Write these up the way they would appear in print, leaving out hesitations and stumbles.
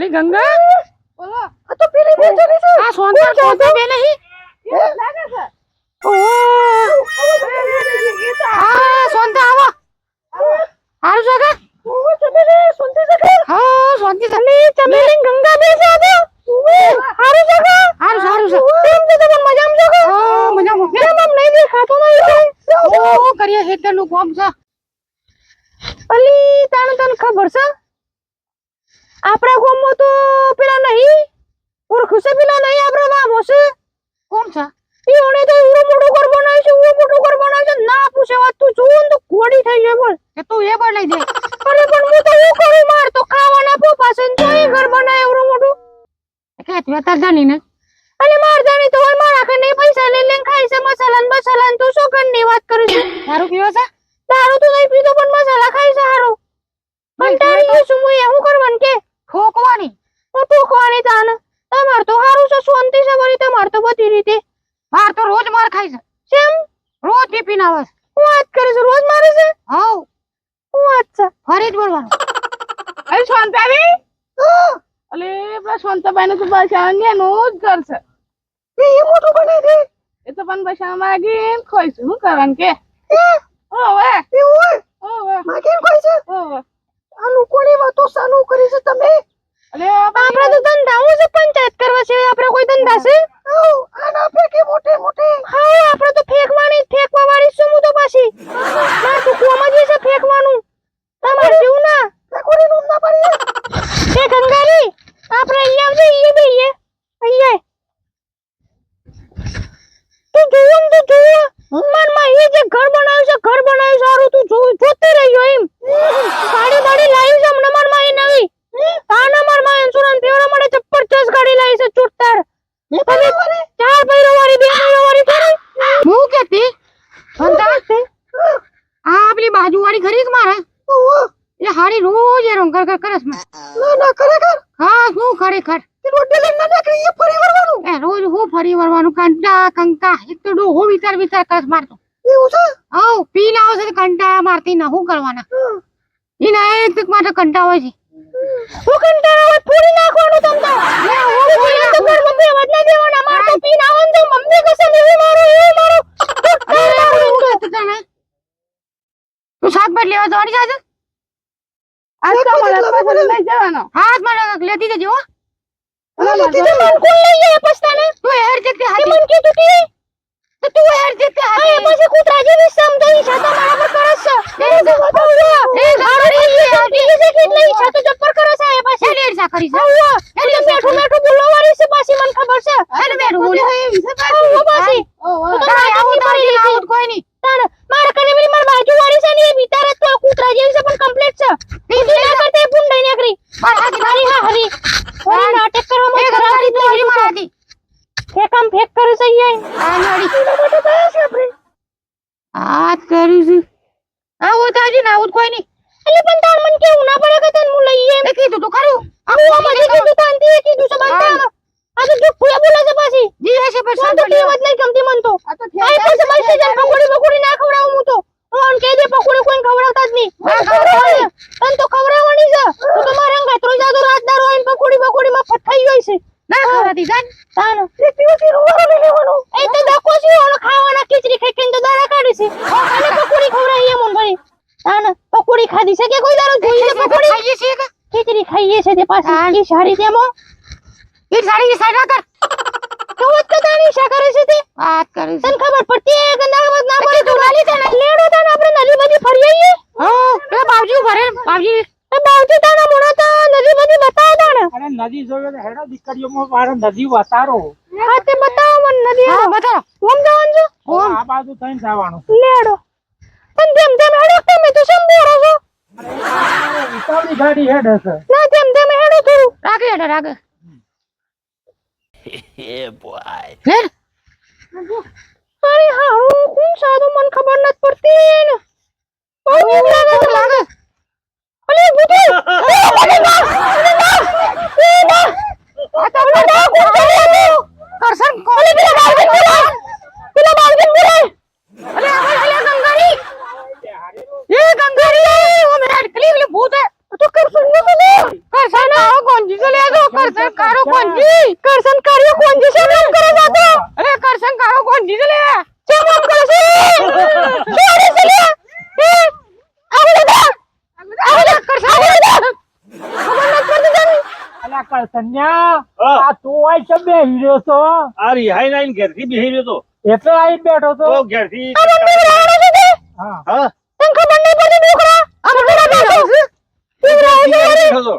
અરે ગંગા બોલો આ તો પેલી બે જણી છે આ સોનતા બે નહીં એ લાગે છે આ સોનતા આવો હારું જગા ઓવે ચમેલે સોનતી જગે હા સોનતી તમે ચમેલે ગંગા બે છે આદે ઓવે હારું જગે હારું છે તેમ તો તમને મજામાં જગે હા મજામાં કેમ આમ નહીં દેખાતો નહીં ઓ કરીએ હેતરનું કામ છે અલી તને ખબર છે આપણા ગામમાં તો પેલા નહીં ઓળખું છે પેલા નહીં આપણા ગામમાં છે કોણ છે ઈઓને તો ઉરો મોટો ઘર બનાવ્યું છે ઉરો મોટો ઘર બનાવ્યું છે ના પૂછે વાત તું જોઉં ને તો કોડી થઈ જાય બોલ કે તું એ પણ લઈ દે અરે પણ હું તો હું કરું માર તો ખાવાના પોપા છે તો એ ઘર બનાવે ઉરો મોટું કે તું તાર જાની ને અને માર જાણી તો હોય મારા કને પૈસા લઈ લઈને ખાઈ છે મસાલા તું શું કરની વાત કરું છું દારૂ પીવો છે દારૂ તો નહીં પીતો પણ મસાલા ખાઈ છે હારો કંટાળી છું હું એવું કરવાનું કે ઠોકવાની હું ઠોકવાની તાને તમાર તો હારું છે શાંતિ છે વળી તમાર તો બધી રીતે માર તો રોજ માર ખાઈ છે કેમ રોજ પી પીને આવે છે હું વાત કરે છે રોજ મારે છે હાઉ હું વાત છે ફરી જ બોલવાનું અરે શાંતાબી અલે બસ શાંતાબાઈ ને તો બસ નું જ ઘર છે એ મોટું બને છે એ તો પણ બસ માગીને ખોઈ છે શું કરવાનું કે ઓવે ઓવે માગીને ખોઈ છે ઓવે આ લોકોની વાતો સાનું કરી છે તમે અલે આપણે તો ધંધા હું છે પંચાયત કરવા છે આપણે કોઈ ધંધા છે આના ફેકે મોટે હા આપણે તો ફેકવા વાળી છું હું તો પાછી ના તો કોમાં જે છે ફેકવાનું તમાર જેવું ના ફેકોડી નું ના પડી એ ગંગારી આપણે અહીંયા આવજે ઈએ બેઈએ અહીંયા તું જોવું મનમાં એ જે ઘર બનાવ્યું સારું તું જોતે રહ્યો એમ ગાડી લાવી છે હમણાં મારમાં એ નવી તાના મારમાં ઇન્સ્યોરન્સ પેવડા માટે જબરજસ્ત ગાડી લાવી છે ચૂટતાર તમે 4 પૈરો વાળી 2 પૈરો વાળી કરે હું કેતી સંતા આ આપલી બાજુ વાળી ખરી કે મારે એ હારી રોજ એ રંગ કર કરસ મે ના ખરેખર હા હું ખરેખર રોડ લઈને ના નીકળી એ ફરી વળવાનું એ રોજ હું ફરી વળવાનું કંકા એક તો ડો હો વિચાર કરસ મારતો એવું છે આવ પી લાવ છે કંટા મારતી ના હું કરવાના ઈના એક તક માટે કંટા હોય છે હું કંટાળા હોય ફોડી નાખવાનું તમ તો હું ફોડી નાખું તો મમ્મી અવાજ ના દેવાના માર તો પી નાવન તો મમ્મી કસમ એવું મારો તું સાત બાર લેવા જવાની છે આજ તો મને પૈસા લઈ જવાનો હાથ માં લેતી જજો લેતી તો મન કોણ લઈ જાય પસ્તાને તું હેર જતી હાથી મન કીધું તી તો તું હેર જતી હાથી એ પછી કૂતરા જેવી સમજાવી છે તો મારા પર કરસ છે એ તો બતાવ એ ગાડી છે કેટલી ઈચ્છા તો જબ્બર કરે છે એ પછી એની ઈચ્છા કરી છે એટલે મેઠું બોલવારી છે પાછી મને ખબર છે એને મેઠું બોલે ઓ પાછી આવું તારી લાવું કોઈ નહીં તાણ મારા કને પેલી માર બાજુ વાળી છે ને એ વિચાર તો કૂતરા જેવી છે પણ કમ્પ્લીટ છે બીજી ના કરતે પુંડાઈ નીકળી મારી હા હરી ઓરી નાટક કરવામાં ખરાબી તો હરી મારાથી ફેકમ ફેક કરે છે યે આ નડી મોટો પાસ છે આપણે હાથ કરી છે આવું તાજી ના આવું કોઈ નહીં એટલે પણ તાણ મન કેવું ના પડે કે તને હું લઈએ એ કીધું તો ખરું આવું અમારે કીધું તાંતી એ કીધું છે બાંધા આ તો જો ફૂયા બોલે છે પાછી જી હશે પર તો તે વાત નહીં ગમતી મન તો આ પછી બસ જન પકોડી ના ખવડાવું હું તો ઓન કે દે પકોડી કોઈ ખવડાવતા જ નહીં તન તો ખવડાવવાની છે તું તો મારા અંગાત રોજ આદો રાતદાર હોય પકોડી માં ફટાઈ ગઈ છે ના ખવડાતી જાન તાન એક દિવસ રોવાનો લેવાનો એ તો દકો છે ઓનો ખાવાના ખીચડી ખાઈને તો દાડા કાઢી છે અને પકોડી ખવડાવીએ મન ભાઈ તાન પકોડી ખાધી છે કે કોઈ દારો જોઈ છે પકોડી ખાઈએ છીએ કે ખીચડી ખાઈએ છે તે પાછી એ સારી તેમો એ સાડી સાઈડ કર તો વત કદાની શા કરે છે તે વાત કરે છે તને ખબર પડતી એ ગંદાવત ના પડે તો નાલી છે ને લેડો તને આપણે નલી બધી ફરી આવીએ હા એ બાવજી ભરે બાવજી એ બાવજી તાના મોણા તો નલી બધી બતાવ તાને અરે નદી જોયો તો હેડો દીકરીઓમાં મારે નદી વતારો હા તે બતાવો મને નદી હા બતાવો ઓમ જવાનું છે આ બાજુ થઈને જવાનું લેડો પણ જેમ હેડો તમે તો સમ બોરો છો વિતાવડી ગાડી હેડ હશે ના જેમ હેડો થોડું રાગે હેડો રાગે Yeah, boy. લે અરે હા હું કોણ સાદું મને ખબર નથી પડતી ને બહુ બીક લાગે છે લાગે અલે બુટી આ તો કરસન કોલે પેલા બાવજી બોલે અલે ગંગારી એ ગંગારી ઓ મેરા ક્લીવ લે ભૂત હે તો કરસન ને બોલે કરસન આવો કોણ જીસે લે દો કલ્સન્યા હા. આ તું આય છે બેહી રહ્યો છો આ રિહાઈ નાઈને ઘેરથી બેહી રહ્યો તો એટલે આઈ બેઠો છો તો ઘેરથી હા હા તને ખબર નહીં પડતી ડોકરા આ બધા બેઠો છે બેઠો તો.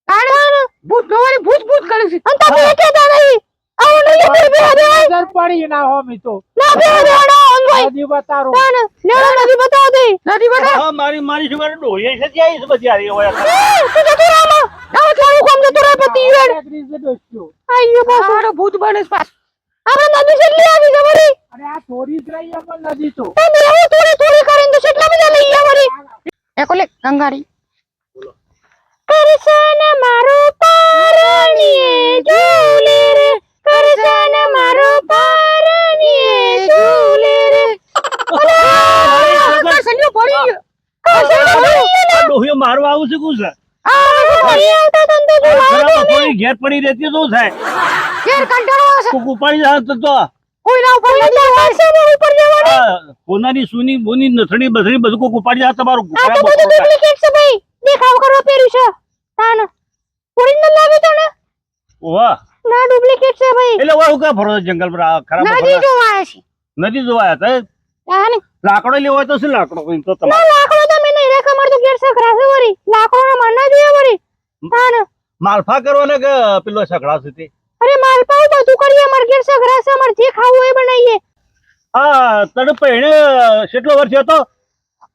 કાઢવાનો ભૂત ગવારી ભૂત ભૂત કરે છે અને તમે કેતા નહીં આવો નહીં બે બે બે નજર પડી ના હો મી તો ના બે બે ઓનવાઈ નદી બતારો તાને લેણો નદી બતાવ દે નદી બતાવ હા મારી શું કરે ડોહી છે ત્યાં આવી છે બધી હારી હોય તું જતો રામા ના તારું કામ જતો રે પતિ વેડ ગ્રીઝ દોસ્યો આયો બસ આડો ભૂત બને પાસ આપણે નદી જેટલી આવી જવરી અરે આ થોડી જ રહી પણ નદી તો તમે આવો થોડી થોડી કરીને તો કેટલા બધા લઈ આવરી એ કોલે ગંગારી કરશન મારો પારણીએ ઝૂલે રે કરશન મારો પારણીએ ઝૂલે રે કરશન્યો પડી ગયો કરશન પડી આ ડોહીઓ મારવા આવું છે કું છે આ પડી આવતા તંતે ખરાબ થોડી ઘેર પડી રહેતી તો થાય ઘેર કંટાળો છે કોક ઉપાડી જાય તો કોઈ ના ઉપર નથી આવશે ઉપર જવાનું આ કોનાની સુની બોની નથડી બથડી બધું કોક ઉપાડી જાય તમારું આ ખરાબ તો બધું બપોર થાય. ડુપ્લિકેટ છે ભાઈ દેખાવ કરવા પહેર્યું છે તાન ઓરિજિનલ લાગે તો ને વાહ ના ડુપ્લિકેટ છે ભાઈ એટલે વાહ હું કા ફરો જંગલ પર આ ખરાબ નદી બપોર જોવાય છે નથી જોવાયા હતા તાન લાકડો લેવો હોય તો શું લાકડો કોઈ તો ના તમારે લાકડો તો મેં નહીં રાખા માર તો ઘેર સખરા છે વરી લાકડો ના માર ના જોઈએ વરી તાન માલફા કરવાના કે પેલો સકડા છે તે અરે માલપાવ બધું કરીએ માર ઘેર સખરા છે માર જે ખાવું એ બનાવીએ આ તને પહેણે કેટલો વર્ષ હતો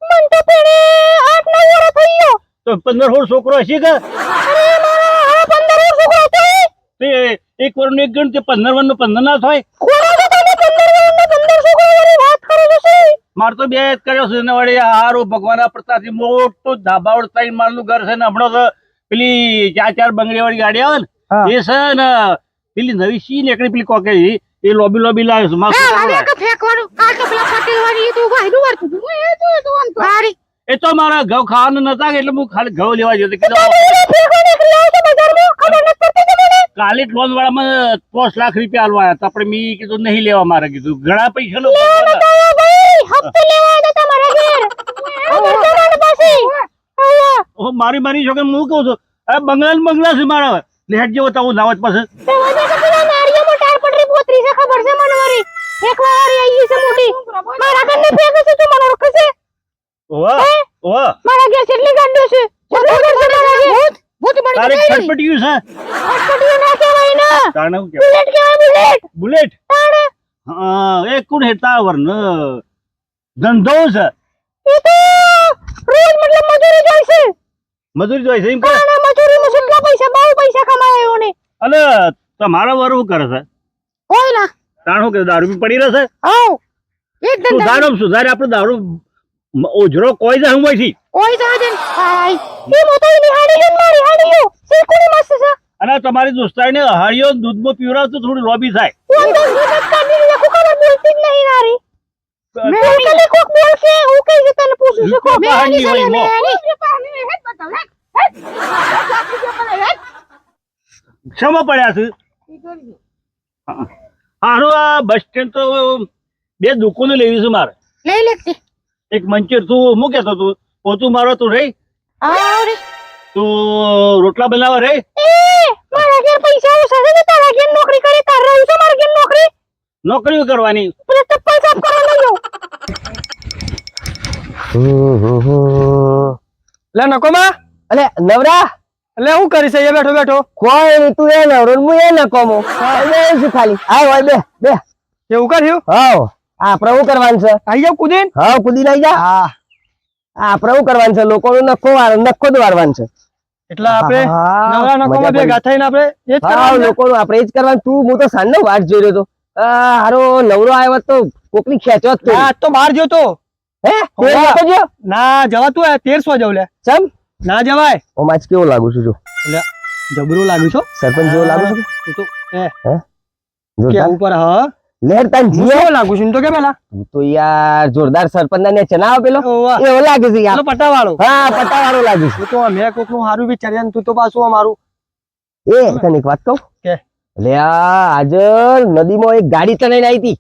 મન તો પેણે 8-9 વર્ષ થઈ ગયો તો 15 છોકરો હશે કે અરે મારા 15 વર્ષ છોકરો હતો તે એક વર્ષ એક ગણ તે 15 વર્ષ 15 ના થાય કોનો છે તને 15 વર્ષ 15 છોકરો વરી વાત કરે છે માર તો બે જ કર્યો છે ને વળી હારું ભગવાનના પ્રતાપથી મોટું ધાબાવડ 3 માળનું ઘર છે ને હમણાં તો પેલી 4 બંગડી વાળી ગાડી આવે હા. ને એ છે ને પેલી નવી સી નીકળી પેલી કોકે એ લોબી લાવે છે મારું છોકરું લાવે. કે ફેંકવાનું કાલ તો પેલા પટેલ વાળી તો વાયદું વર્તું એ તો આમ તો હારી એ તો મારા ઘઉં ખાવાના નતા કે એટલે હું ખાલી ઘઉં લેવા જતો કીધું ફેંકવા નીકળી આવ્યો છે બજારમાં ખબર નથી પડતી તમને કાલે લોન વાળામાં 5 લાખ રૂપિયા આલવા આવ્યા હતા પણ મેં કીધું નહીં લેવા મારે કીધું ઘણા પૈસા નો બતાવો ભાઈ હપ્તે લેવા આવ્યા હતા તમારા ઘેર તમારા પાસે આવો મારી છોકરી હું કહું છું આ બંગલા છે મારા લેટ જેવો તો હું નાવત પાસે દરવાજા કે પેલા નારિયેળમાં ટાર પટરી પોતરી છે ખબર છે મને વરી એક વાર આવી છે મોટી મારા ઘરને ફેંકે છે તું મને ઓળખે છે વાહ વાહ મારા ઘેર કેટલી ગાંડો છે ભૂત ભૂત તારે બની ખટપટિયું છે અટપટીઓ ના કહેવાય ના તાણે હું કહેવાય બુલેટ કહેવાય બુલેટ બુલેટ તાણે હા એ કોણ હેતા વરન ધંધો છે એ તો રોજ મતલબ મજૂરી જાય છે મજૂરી જોઈ છે એમ કે તાણે મજૂરીમાં કેટલા પૈસા બહુ પૈસા કમાય એઓને અને તમારા વર શું કરે છે કોઈ ના તાણ શું કે દારૂ બી પડી રહેશે આવ એક ધંધા સુધારે આપણે દારૂ ઓજરો કોઈ જ હું છે કોઈ સાજન આય એ મોટો નિહાળી ગયો મારી હાડીયો શેકુની મસ્ત છે અને તમારી દોસ્તારને હળિયો દૂધમાં પીવડાવ તો થોડી લોબી થાય તું અંદર હિંમત કાઢી લે કોકર બોલતી જ નહીં નારી મેં કલે કોક બોલ કે હું કઈ છે તને પૂછું છું કો કહાની હોય મો. શેમાં પડ્યા છે હારું આ બસ સ્ટેન્ડ તો બે દુકાનો લેવી છે મારે લઈ લેતી એક મંચર તું હું કહેતો તું પોતું મારો તું રહી આવરે તું રોટલા બનાવવા રહી એ મારા ઘેર પૈસા ઓછા છે ને તારા ઘેર નોકરી કરી તાર રહું છે મારા ઘેર નોકરી નોકરીઓ કરવાની પેલા ચપ્પલ સાફ કરવા લઈ જાઉં લે નકોમા અલે નવરા એટલે હું કરી છે એ બેઠો બેઠો કોઈ નહીં તું એ નવરો હું એ નકોમો બેસી ખાલી આય હોય બે બે એવું કર્યું હાવ આપણે શું કરવાનું છે આઈ જાવ કુદીન હાવ કૂદી નાઈ જા હા આપણે શું કરવાનું છે લોકોનું નખો જ વારવાનું છે એટલે આપણે હા, નવરા નકોમાં મજા ભેગા થઈને આપણે એ જ હાવ કરવાનું છે. લોકોનું આપણે એ જ કરવાનું તું હું તો સાંજનો વાટ જોઈ રહ્યો તો હારો નવરો આવ્યો હોત તો કોકની ખેંચો જ તો હા, આજ તો બહાર જોતો હે તું એ નતો જો ના જવાતું 1300 જવ લે ચમ ના જવાય ઓ માચ કેવો લાગુ છું જો એટલે જબરું લાગ્યું છો સરપંચ જેવો લાગુ છું તું તો એ હે કે જોરદાર ઉપર હા લેર તાન હું જીએ કેવો લાગુ છું એમ તો કે પેલા તું તો યાર જોરદાર સરપંચ ને ચનાવ પેલો ઓવા. એવો લાગે છે યાર પેલો પટાવાળો હા પટાવાળો લાગે છે તું તો મેં કોકનું સારું વિચાર્યા ને તું તો પાછું અમારું એ તને એક વાત કહું કે લે આજે નદીમાં એક ગાડી ચલાઈને આવી હતી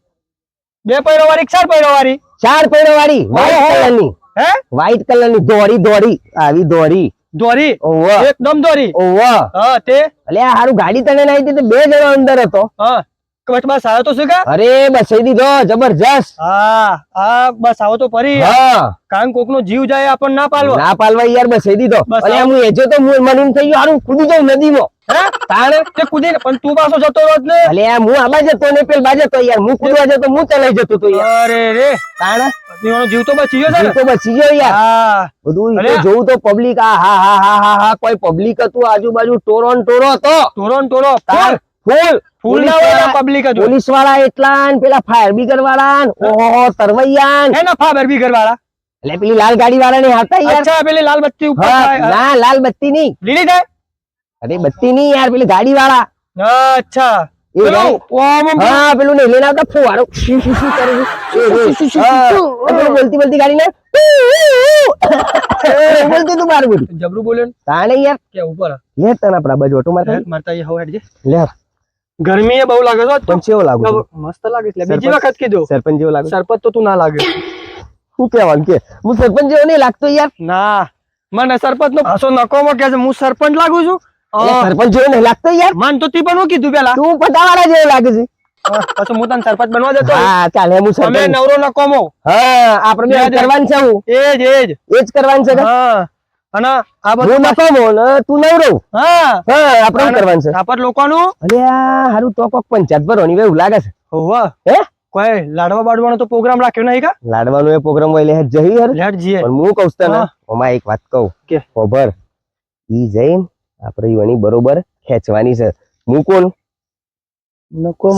2 પૈડો વાળી 4 પૈડો વાળી 4 પૈડો વાળી વ્હાઈટ કલરની હે વ્હાઈટ કલરની દોડી આવી દોડી દોરી ઓવા એકદમ દોરી ઓવા હા તે અલ્યા હારું ગાડી તને નાઈ હતી તો 2 જણો અંદર હતો હા કવચ બસ આવ્યો તો શું કા અરે બસાઈ દીધો જબરજસ્ત હા બસ આવો તો ફરી હા કારણ કોક નો જીવ જાય આપણને ના પાલવા ના પાલવા યાર બસાઈ દીધો બસ અલ્યા હું એજો તો મને એમ થઈ ગયું હારું કૂદી જાઉં નદીમાં હે તાણે તે કૂદીને પણ તું પાછો જતો રોજ ને અલ્યા હું આબા જતો ને પેલ બાજે તો યાર હું કૂદવા જતો હું ચલાઈ જતો તો યાર અરે રે તાણે પત્નીઓનો જીવ તો બચી ગયો છે જીવ ને તો બચી ગયો યાર હા બધું ઈ તો અલ્યા. જોવું તો પબ્લિક આ હા હા હા હા હા કોઈ પબ્લિક હતું આજુબાજુ ટોરો ને ટોરો હતો ટોરો ને ટોરો તાર ફૂલ ફૂલ ના હોય પબ્લિક જ પોલીસ વાળા એટલા ને પેલા ફાયર બ્રિગેડ વાળા ને, ઓહો તરવૈયા ને. હે ના ફા બરબી ઘર વાળા એટલે પેલી લાલ ગાડી વાળા ને હતા યાર અચ્છા પેલી લાલ બત્તી ઉપર હા, થાય. ના લાલ બત્તી નહીં લીલી થાય અરે બત્તી નહીં યાર પેલી ગાડી વાળા અચ્છા એ પેલું ગાડી- ઓમ ઓમ હા પેલું નહીં લઈને આવતા ફુવારો શી શી શી કરે છે. હા, એ પેલું બોલતી ગાડી ને બોલતી તું મારું બધું જબરું બોલ્યો ને તાણે યાર કે ઉપર લે તને આપડા બાજુ ઓટો મારતા મારતા એ હવે હેડજે લે ગરમી એ બહુ લાગે છે પણ કેવો લાગુ છું? મસ્ત લાગે છે બીજી વખત કીધું સરપંચ જેવો લાગુ સરપંચ તો તું ના લાગે શું કહેવાનું કે હું સરપંચ જેવો નહીં લાગતો યાર ના મને સરપંચ નો પાછો નકોમો કે છે હું સરપંચ લાગુ છું એટલે સરપંચ જેવો નહીં લાગતો યાર મન તો તી પણ હું કીધું પેલા તું પટાવાળા જેવો લાગે છે પછી હું તને સરપંચ બનવા દેતો હા ચાલે હું અમે સરપંચ નવરો નકોમો હા આપણે યાદ બે કરવાનું છે હું એજ એજ એ જ કરવાનું છે કે? હા અને આ હું બધું નતો ને તું નવરો હા હા આપણે શું કરવાનું છે રાપર લોકોનું અરે આ હારું તો કોક પંચાયત ભરવાની એવું લાગે છે હોવા હે કોઈ લાડવા બાડવાનો તો પ્રોગ્રામ રાખ્યો નહીં કા લાડવાનો એ પ્રોગ્રામ હોય લે જઈ હર લેટ જીએ પણ હું કહું છું તને હા. ઓમાં એક વાત કહું કે? ખબર ઈ જઈને આપણે ઈવાની બરોબર ખેંચવાની છે હું કોણ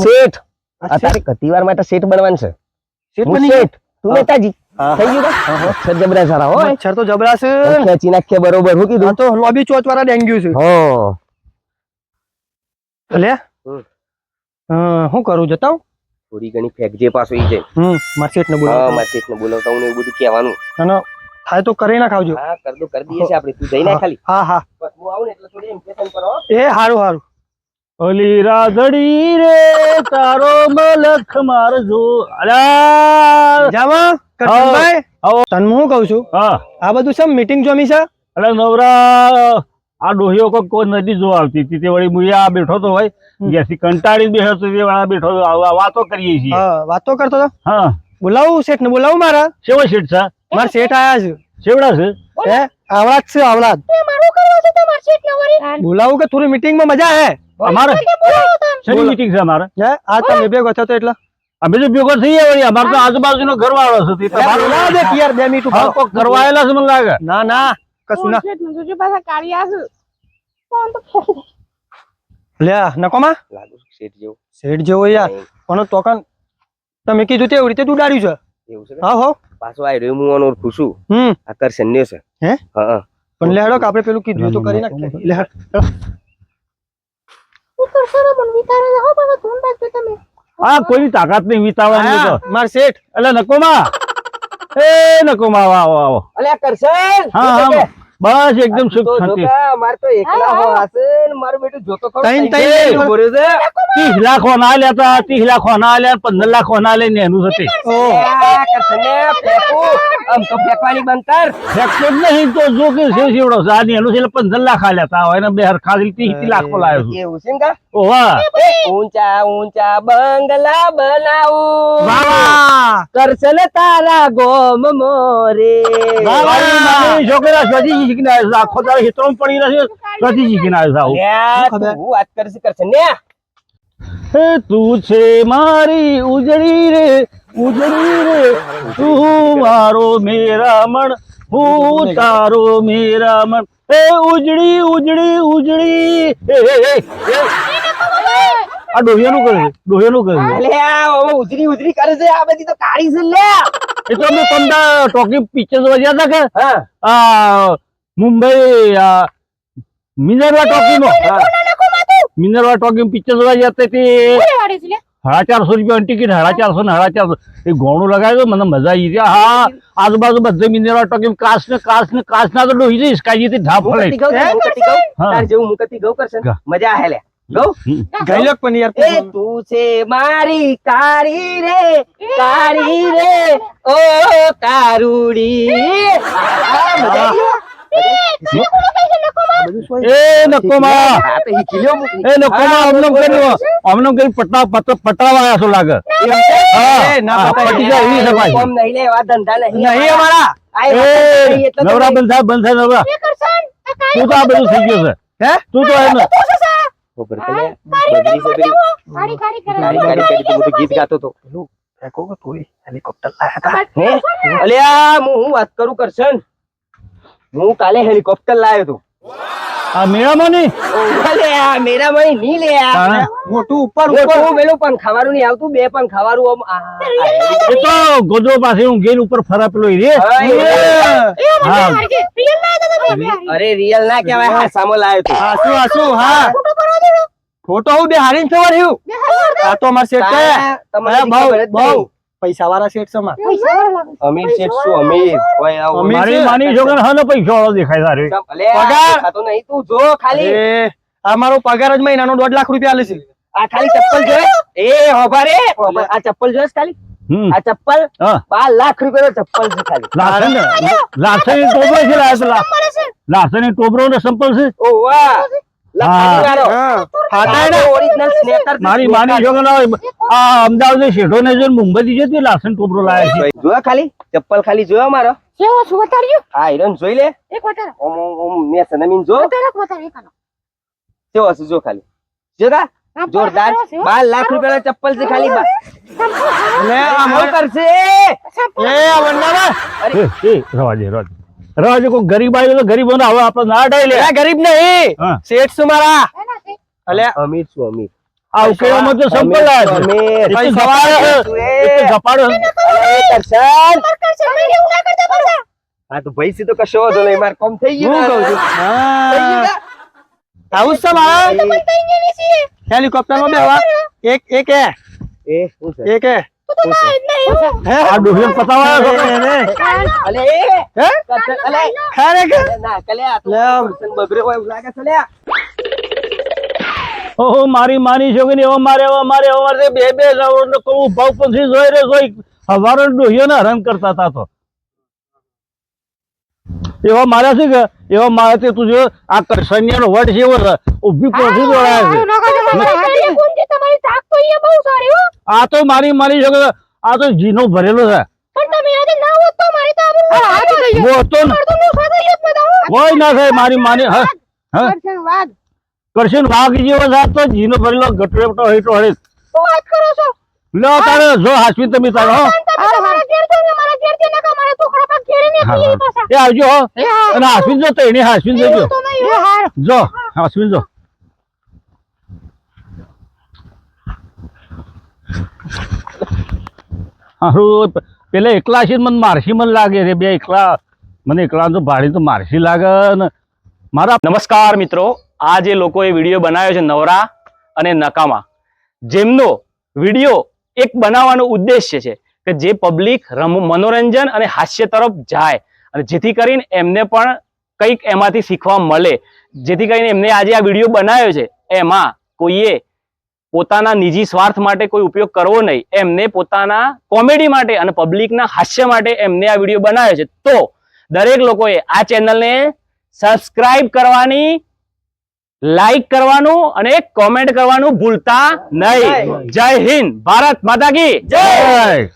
શેઠ આ તારે કતીવાર માટે શેઠ બનવાનું છે શેઠ હું બની ગયો? શેઠ તું નેતાજી હા. થઈ ગયું કા? મચ્છર જબરા સારા હોય મચ્છર તો જબરા છે ખેંચી નાખીએ બરોબર હું આ કીધું તો લોબી ચોચ વાળા ડેન્ગ્યુ છે હા લે હમ. હું કરું જતા હું? થોડી ઘણી ફેંકજે પાછો ઈ જઈને મારા શેઠ ને હા બોલાવો મારા શેઠને બોલાવતા હું ને એવું બધું કહેવાનું અને થાય તો કરી ના ખાવજો હા કરી દઈએ છે આપણે તું જઈ ના ખાલી હા હા બસ હું આવું ને એટલે થોડી ઇમ્પ્રેશન કરો એ હારું હારું ઓલી રાધડી રે તારો મલખ મારજો અલ્યા જામાં કરશનભાઈ આવો. તને હું કહું છું હા આ બધું છે મીટિંગ જોમી છે અરે નવરા આ ડોહીઓ કોઈ નદી જોવા આવતી હતી તે વળી હું આ બેઠો તો હોય જ્યાંથી કંટાળી બેઠો તો તે વાળા બેઠો તો આ વાતો કરીએ છીએ હા વાતો કરતો હતો હા બોલાવું શેઠ ને બોલાવું મારા સેવો શેઠ છે મારા શેઠ આયા છે સેવડા છે હે આવડા જ છે આવડા જ. મારું કરવા છે તમાર શેઠ ને વળી બોલાવું કે થોડી મીટિંગ માં મજા હે અમારે બોલાવો તમે શેની મીટિંગ છે અમારે હે આ તમે ભેગો થતો એટલે અમે તો ભેગો થઈએ વળી અમારે તો આજુબાજુનો ઘરવાળો છે તે તમારો બોલાવો દે યાર 2 મિનિટ હા, ઉભા કોક કરવા આયેલા છે મને લાગે ના ના કશું ના જોજો પાછા કાળિયા છે લે નકોમાં લાગુ છું શેઠ જેવું શેઠ જેવો યાર પણ તો કાન તમે કીધું તે એવી રીતે ઉડાડ્યું છે એવું છે કે? હા હો પાછો આ રહ્યો હું આનો ઓળખું છું આકર્ષણ્ય છે હે? હા પણ લેડો કે આપણે પેલું કીધું તો કરી નાખીએ લે હું કરશો ને મને વિચારે જાઓ પણ ધૂન રાખજો તમે હા કોઈની તાકાત નહીં વિતાવવાની તો માર શેઠ એટલે નકોમાં એ નકોમાં આવો આવો અલ્યા કરશન હા હા બસ એકદમ સુખ તો શાંતિ જોકા માર તો એકલા હો હશે ને મારું બેટું જોતો ખરો તૈન તૈન તૈન ઉભો રહ્યો છે 30 લાખ ના લેતા 30 લાખ ના લે 15 લાખ ના લે ને એનું થતી આ કરશનને ફેંકું આમ તો ફેંકવાની બંધ કર ફેક્ટર નહીં તો જો કે સેવડો છે આની એનું છે એટલે 15 લાખ આ લેતા હોય ને બે હરખા 30 લાખ લાવ્યો છું એવું છે ને કા ઓ વાહ ઊંચા ઊંચા બંગલા બનાવું વાહ કરશન તારા ગોમ મોરે વાહ છોકરા સ્વજી શીખીને આવ્યો છે. આખો તારો હિત્રો પડી રહ્યો છે સ્વજી શીખીને આવ્યો છે અલ્યા, ખબર? તું વાત કરશે કરશન ને હે તું છે મારી ઉજળી રે તું મારો મેરામણ હું તારો મેરામણ હે ઉજળી ઉજળી ઉજળી આ ડોહિયાનું કરે છે ડોહિયાનું કરે છે અલ્યા ઓ ઉજરી ઉજરી કરે છે આ બધી તો કાળી છે લે એ તો મેં તમને ટોકી પિક્ચર જોવા ગયા હતા કે હા આ મુંબઈ મિનરવા ટોકીમાં મિનરવા ટોકી પિક્ચર જોવા ગયા હતા તે કોને વાડે છે લે 450 રૂપિયા ટિકિટ 450 ને 450 એ ગોણું લગાવ્યું મને મજા આવી હતી હા આજુબાજુ બધે મિનરવા ટોકી કાચ ના તો ડોહી જઈશ કાજી થી ઢાપ હું ફળે કતી ગઉં હું કતી ગઉં હા. તાર જેવું હું કતી ગઉં કરશન ગા. મજા આહે લે ગઉં ગઈલક પણ યાર એ તું છે મારી કાળી રે ઓ કારુડી આ મજા આવી? એ નકોમાં હા તો ઈ કિલ્યો મૂકી. એ નકોમાં અમને કરી પટાવા છો લાગે એ, ના હા, પટાય. પટી જાય એવી સફાઈ. કોમ નહીં લે, એવા ધંધા નહીં નહીં અમારા. આ એવા ધંધા નહીં, એ એટલે તો નવરા નહીં. બંધ થાય નવરા તું તો આ બધું થઈ ગયું છે હે? તું તો એમ ખબર છે ને? બજરી સબરી. કારી કારી કરે કારી કારી કરી તો હું તો ગીત ગાતો તો. હેલિકોપ્ટર લાયા હતા. હે? અલ્યા હું વાત કરું કરશન. હું કાલે હેલિકોપ્ટર લાવ્યો તો. આ મેળામાં નહીં અલ્યા મેરા ભાઈ નહીં લે આ. તાણે. મોટું ઉપર મોટું પેલું પણ ખાવાનું નહીં આવતું, બે પણ ખાવાનું આમ આ. એ તો ગોદડો પાસે હું ગેર ઉપર ફરા પેલો એ રે હા, એ. હા અરે રિયલ ના કહેવાય, હાસામાં લાવ્યો તો. હાસુ હા ફોટો હું બે હારીને ખબર હ્યું આ તો અમાર શેઠ છે તમને બહુ ખબર જ બહુ નહીં. પૈસા વાળા શેઠ છે અમાર. અમીર શેઠ શું અમીર? ઓય આવો. અમીર મારી છે. માની છોકરા હને પૈસા વાળો દેખાય તારે અલ્યા, પગાર. દેખાતો નહીં, તું જો ખાલી. એ આ મારો પગાર જ મહિનાનો 1.5 લાખ રૂપિયા આલે છે. આ ખાલી ચપ્પલ જોયે? એ હોભા રે, હોભા. આ ચપ્પલ જોયે છે ખાલી? હમ આ ચપ્પલ હા 12 લાખ રૂપિયાનો ચપ્પલ છે ખાલી. લાસણી ટોબરો છે લાસણી ટોબરો ને સંપલ છે ઓ વાહ, લખાણી વાળો. હા ફાટાય આ ને તો original સ્નેકર છે, મારી માની સ્નેકર. છોકરા આ અમદાવાદ શેઠો ને જોઈને મુંબઈ થી જતી લાસણી ટોબરો લાયા છે જોયો ખાલી ચપ્પલ ખાલી જોયો મારો. કેવો છું બતાડ્યો હા હિરણ જોઈ લે. એક વતાર ઓમ ઓમ ઓમ મેં સનમીન જો વતાર એકાનો કેવો હશે જો ખાલી. જો તા જોરદાર 12 લાખ રૂપિયાનો ચપ્પલ છે ખાલી. લે આ શું કરશે? એ આ વંડાવા રવાજે કોઈ ગરીબ આવ્યો તો ગરીબો હવે આપડે ના અડાઈ લે એ ગરીબ નહીં હા. શેઠ છું મારા અલ્યા અમીર છું અમીર. આ ઉકેલામાં તો સંપલ લાયા છે અમીર. એ તો પૈસા ઝપાડો તું છે. એ. એ તો ઝપાડો છે. અરે કરશન. હા તો ભાઈ સી તો કશો વાંધો નહીં, મારે કોમ થઈ હું ગયું. કહું છું થઈ ગયું હા કા? આવું છે મારા હેલિકોપ્ટર માં બેવા એક એક હે એ શું છે? એક હે હે આ ડોહિયન પતાવાયો છો અલે એ હે કરશન, અલે ખરેખર ના કલે આ તો લે આમ. કરશન બગડ્યો હોય એવું લાગે છે લે. ઓહો મારી માની છોકરી એવા મારે બે બે રાઉન્ડ કહું ભાવ પછી જોઈ રે જોઈ હવારો ડોહિયો ને હરણ કરતા હતા તો એવા માર્યા છે કે એવા મારે તે તું જો આ કરસનિયા નો વટ છે એવો ઉભી પોથી દોડાય છે તમારી તાક તો અહીંયા બહુ સારી હો આ તો મારી છોકરી આ તો જીનો ભરેલો છે પણ તમે આજે ના હોત તો મારી તો આબરૂ હાથ થઈ જાય મોટો ન- તો હું સાથે જ બતાવું કોઈ ના થાય મારી માની હા હા કરશન વાઘ કરશન વાઘ જેવો છે આ તો જીનો ભરેલો ગટરેપટો હેઠો હરે શું વાત કરો છો લો તારે જો હાસવી તમે તારો હો મારા ઘેર તો મારા ઘેર થી નકા મારા ટુકડા પર ઘેરી ને હા, પીએ હા. પાછા એ આવજો હો અને હાસવી જો તો એને હાસવી જોજો તો નહીં હો હાર જો હાસવી જો હારું પેલા એકલા છે મને મારસી મને લાગે રે બે એકલા મને એકલા તો ભાડી તો મારસી લાગે ને મારા નમસ્કાર મિત્રો, આ જે લોકોએ વિડીયો બનાવ્યો છે નવરા અને નકામા, જેમનો વિડીયો એક બનાવવાનો ઉદ્દેશ્ય છે કે જે પબ્લિક મનોરંજન અને હાસ્ય તરફ જાય અને જેથી કરીને એમને પણ કંઈક એમાંથી શીખવા મળે, જેથી કરીને એમને આજે આ વિડીયો બનાવ્યો છે એમાં કોઈએ પોતાના નિજી સ્વાર્થ માટે કોઈ ઉપયોગ કરવો નહીં, એમને પોતાના કોમેડી માટે અને પબ્લિકના હાસ્ય માટે એમને આ વિડીયો બનાવ્યો છે. તો દરેક લોકોએ આ ચેનલને સબસ્ક્રાઇબ કરવાની, લાઈક કરવાનું અને કોમેન્ટ કરવાનું ભૂલતા નહીં. જય હિન્દ, ભારત માતા કી જય. જય